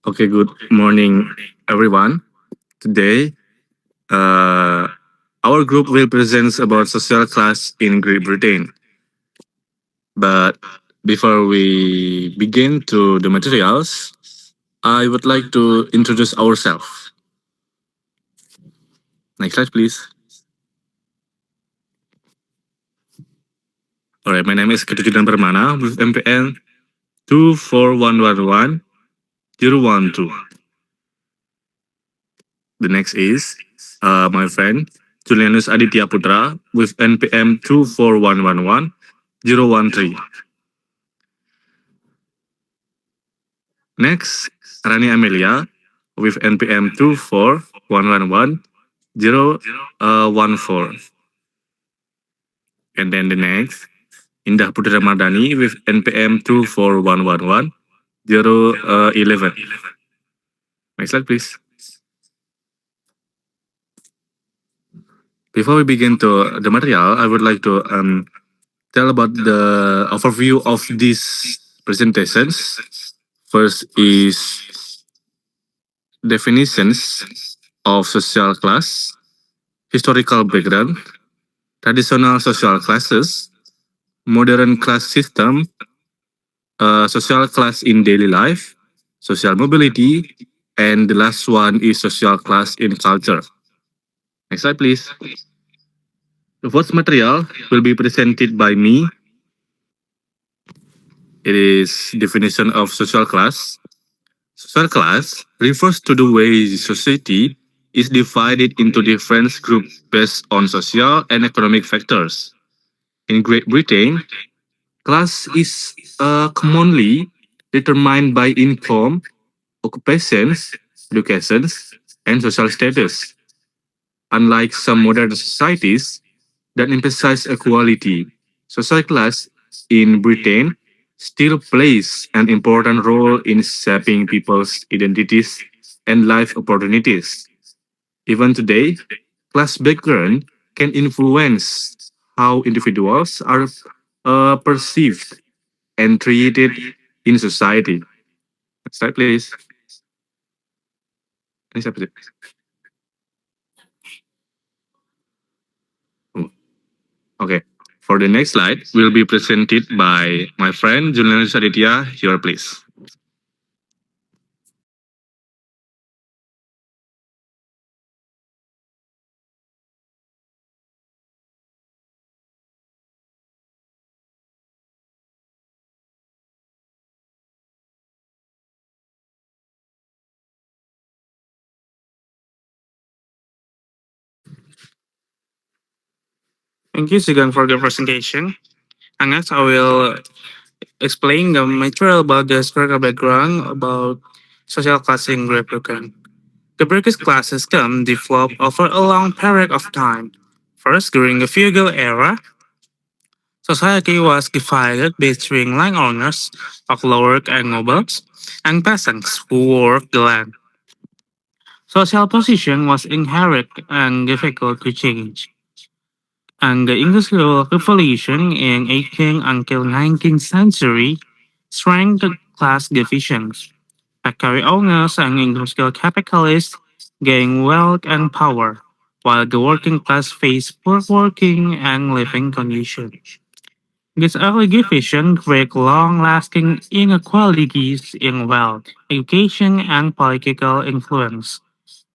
Okay, good morning, everyone. Today, uh, our group will present about social class in Great Britain. But before we begin to the materials, I would like to introduce ourselves. Next slide, please. All right, my name is Ketujudan Permana with MPN 24111 The next is my friend Julianus Aditya Putra with NPM 24111 Next, Rani Amelia with NPM 24111 And then the next, Indah Putri Ramadhani with NPM 24111 Next slide, please. Before we begin to the material, I would like to tell about the overview of these presentations. First is definitions of social class, historical background, traditional social classes, modern class system, social class in daily life, social mobility, and the last one is social class in culture. Next slide, please. The first material will be presented by me. It is definition of social class. Social class refers to the way society is divided into different groups based on social and economic factors. In Great Britain, class is commonly determined by income, occupations, educations, and social status. Unlike some modern societies that emphasize equality, social class in Britain still plays an important role in shaping people's identities and life opportunities. Even today, class background can influence how individuals are perceived and treated in society. Next slide, please. Ini siapa sih? Oh, okay. For the next slide, will be presented by my friend Julian Aditya. Here, please. Thank you, Sigang, for the presentation. And next, I will explain the material about the historical background about social class in Great Britain. The British class system developed over a long period of time. First, during the feudal era, society was divided between landowners of lower and nobles and peasants who worked the land. Social position was inherent and difficult to change. And the Industrial Revolution in 18th until 19th century strengthened class divisions. Factory owners and industrial capitalists gained wealth and power, while the working class faced poor working and living conditions. This early division created long-lasting inequalities in wealth, education, and political influence,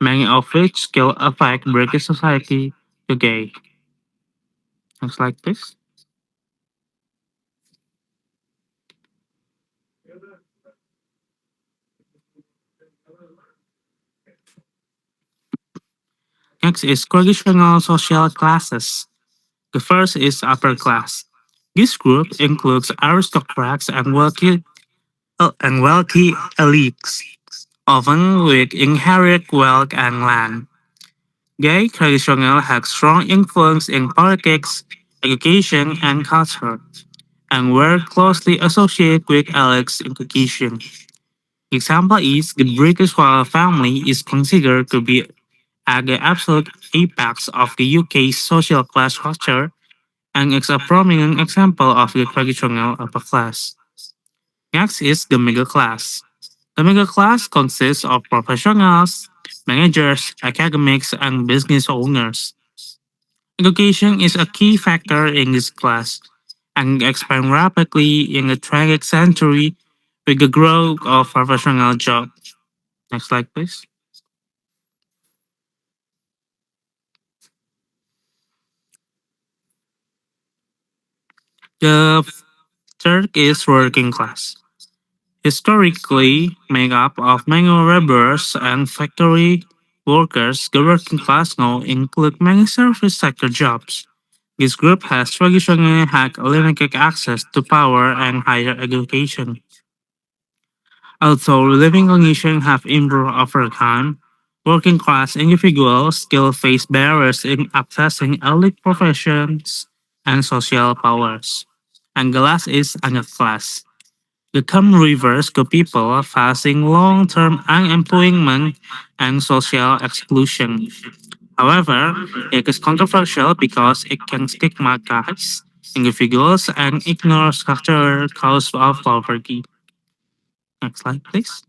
many of which still affect British society today. Next slide, please. Next is traditional social classes. The first is upper class. This group includes aristocrats and wealthy elites, often with inherited wealth and land. They traditionally had strong influence in politics, education, and culture, and were closely associated with elites in education. Example is the British royal family is considered to be at the absolute apex of the UK's social class structure and is a prominent example of the traditional upper class. Next is the middle class. The middle class consists of professionals, managers, academics, and business owners. Education is a key factor in this class and expand rapidly in the 20th century with the growth of professional jobs. Next slide, please. The third is working class. Historically made up of manual laborers and factory workers, the working class now include many service sector jobs. This group has traditionally had limited access to power and higher education. Although living conditions have improved over time, working class individuals still face barriers in accessing elite professions and social powers. And the last is another class. The term refers to people facing long-term unemployment and social exclusion. However, it is controversial because it can stigmatize individuals and ignore structural causes of poverty. Next slide, please.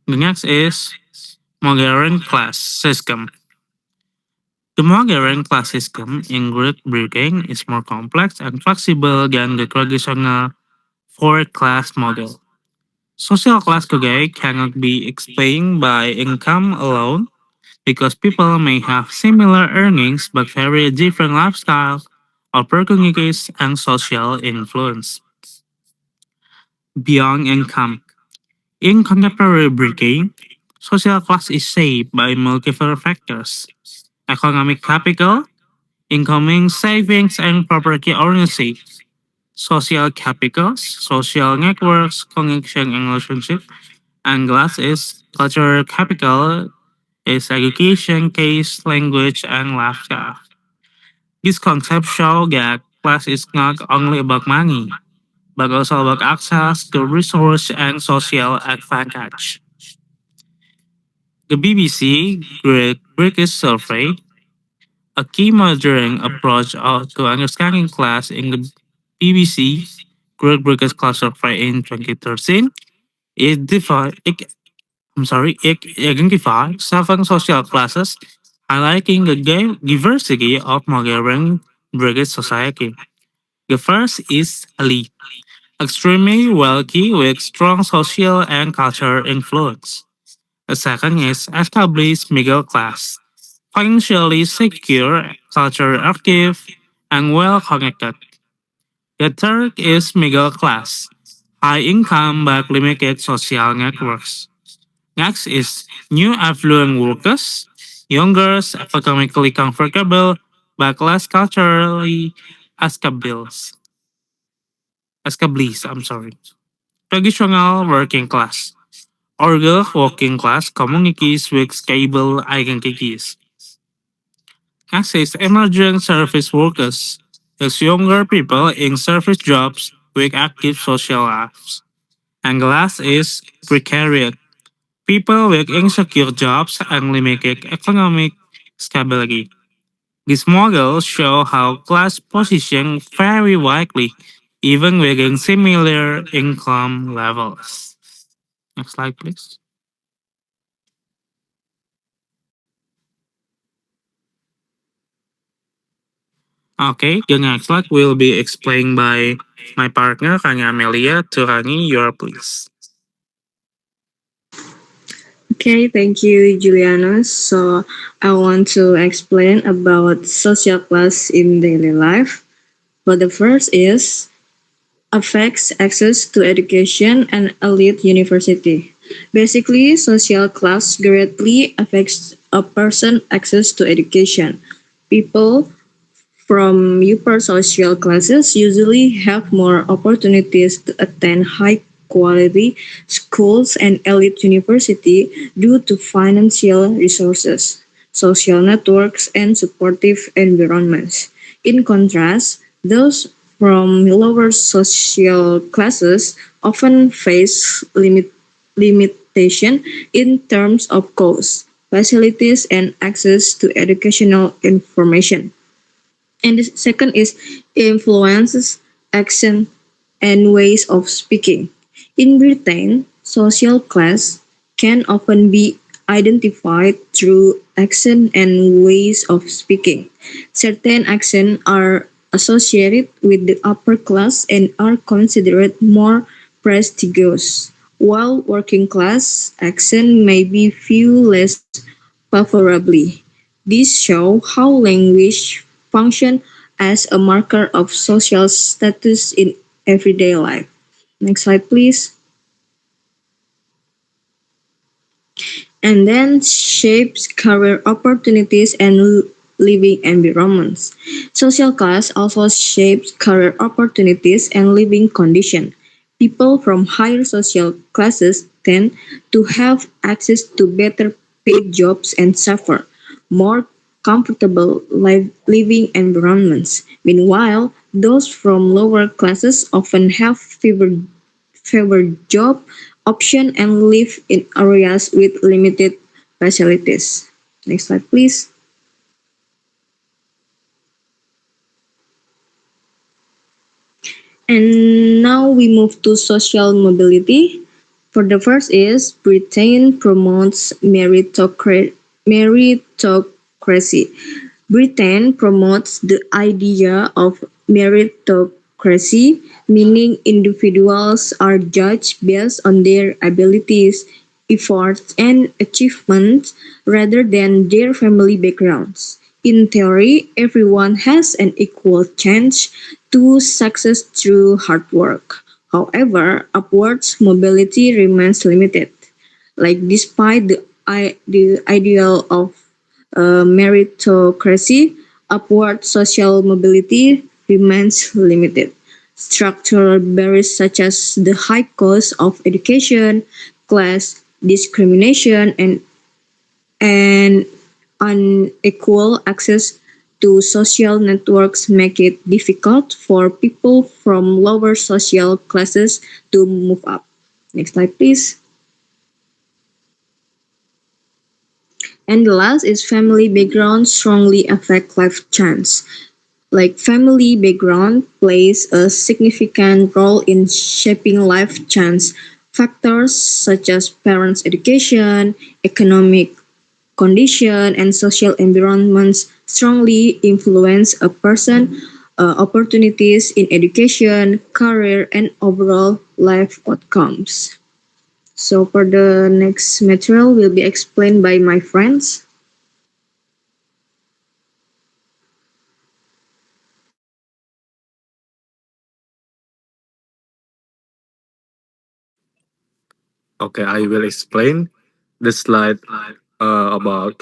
The next is Mogarian class system. The Mogarian class system in Great Britain is more complex and flexible than the traditional four-class model. Social class today cannot be explained by income alone because people may have similar earnings but very different lifestyles, opportunities, and social influence. Beyond income, in contemporary Britain, social class is shaped by multiple factors: economic capital, incoming savings and property ownership, social capitals, social networks, connection and relationship, and last is cultural capital is education, case, language, and lifestyle. This concept shows that class is not only about money, but also about access to resource and social advantage. The BBC Great British Survey, a key measuring approach to understanding class in the BBC Great British Class Survey in 2013, it, it identified seven social classes, highlighting the diversity of modern British society. The first is elite, extremely wealthy with strong social and cultural influence. The second is established middle class, financially secure, culturally active, and well connected. The third is middle class, high income but limited social networks. Next is new affluent workers, younger, economically comfortable, but less culturally established. Established, I'm sorry. Traditional working class, older working class communities with stable identities. Next is emerging service workers, as younger people in service jobs with active social lives. And the last is precariat, people with insecure jobs and limited economic stability. These models show how class positions vary widely, even within similar income levels. Next slide, please. Okay, the next slide will be explained by my partner, Kanya Amelia. Turani, your please. Okay, thank you, Juliana. So I want to explain about social class in daily life. But the first is affects access to education and elite university. Basically, social class greatly affects a person access to education. People from upper social classes usually have more opportunities to attend high quality schools and elite university due to financial resources, social networks, and supportive environments. In contrast, those from lower social classes often face limitation in terms of cost, facilities, and access to educational information. And the second is influences, action, and ways of speaking. In Britain, social class can often be identified through action and ways of speaking. Certain actions are associated with the upper class and are considered more prestigious, while working class action may be viewed less favorably. These show how language functions as a marker of social status in everyday life. Next slide, please. And then shapes career opportunities and living environments. Social class also shapes career opportunities and living conditions. People from higher social classes tend to have access to better paid jobs and safer, more comfortable living environments. Meanwhile, those from lower classes often have favored job option and live in areas with limited facilities. Next slide, please. And now we move to social mobility. For the first is Britain promotes meritocracy. Britain promotes the idea of meritocracy, meaning individuals are judged based on their abilities, efforts, and achievements rather than their family backgrounds. In theory, everyone has an equal chance to success through hard work. However, upwards mobility remains limited. Like despite the ideal of meritocracy, upward social mobility remains limited. Structural barriers such as the high cost of education, class discrimination, and unequal access to social networks make it difficult for people from lower social classes to move up. Next slide, please. And the last is family background strongly affect life chance. Like family background plays a significant role in shaping life chance. Factors such as parents' education, economic condition, and social environments strongly influence a person opportunities in education, career, and overall life outcomes. So for the next material will be explained by my friends. Okay, I will explain the slide about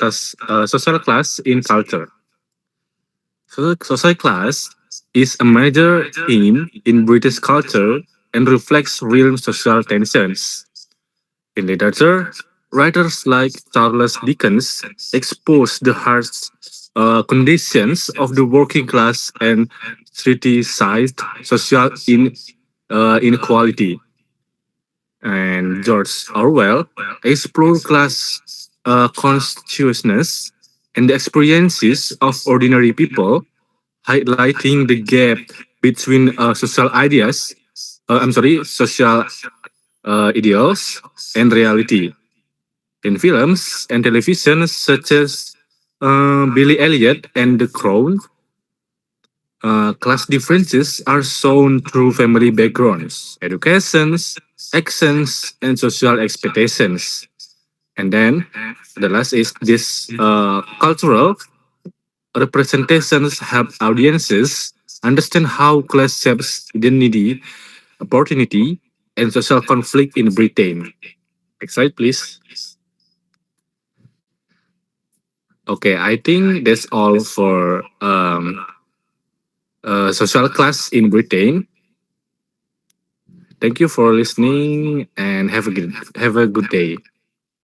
social class in culture. Social class is a major theme in British culture and reflects real social tensions. In literature, writers like Charles Dickens expose the harsh conditions of the working class and criticized social inequality. And George Orwell explored class consciousness and the experiences of ordinary people, highlighting the gap between social ideals and reality. In films and television such as Billy Elliot and The Crown, class differences are shown through family backgrounds, educations, accents, and social expectations. And then the last is this cultural representations help audiences understand how class shapes identity, opportunity, and social conflict in Britain. Next slide, please. Okay, I think that's all for social class in Britain. Thank you for listening and have a good day.